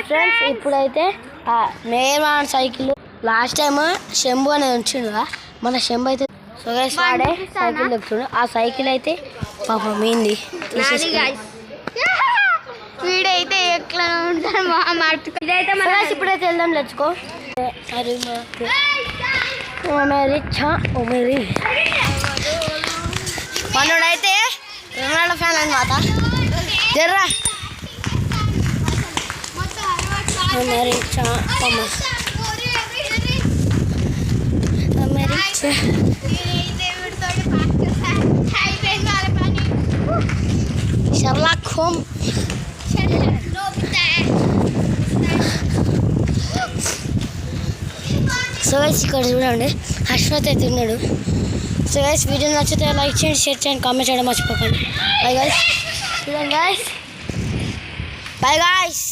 friends ఇప్పుడైతే మేమాన్ cycle last time Shambhu అనేది వచ్చిండుగా మన శంభు అయితే సో గైస్ వాడే సైకిల్ ఎక్కుతుండు ఆ సైకిల్ అయితే పాపం మీంది వీడైతే ఎట్లా ఉంటాడు ఇదైతే మన ఇప్పుడైతే వెళ్దాం లెచ్చుకో అరే మేరీ మనోడైతే రొనాల్డో ఫ్యాన్ అనమాట జర్రా షర్లాక్ హోమ్ సో గైస్ ఇక్కడ చూడండి హర్షవత్ అయితే ఉన్నాడు సో గైస్ వీడియో నచ్చితే లైక్ చేయండి షేర్ చేయండి కామెంట్ చేయడం మర్చిపోకండి బై గైస్ చూడండి గైస్ బై గైస్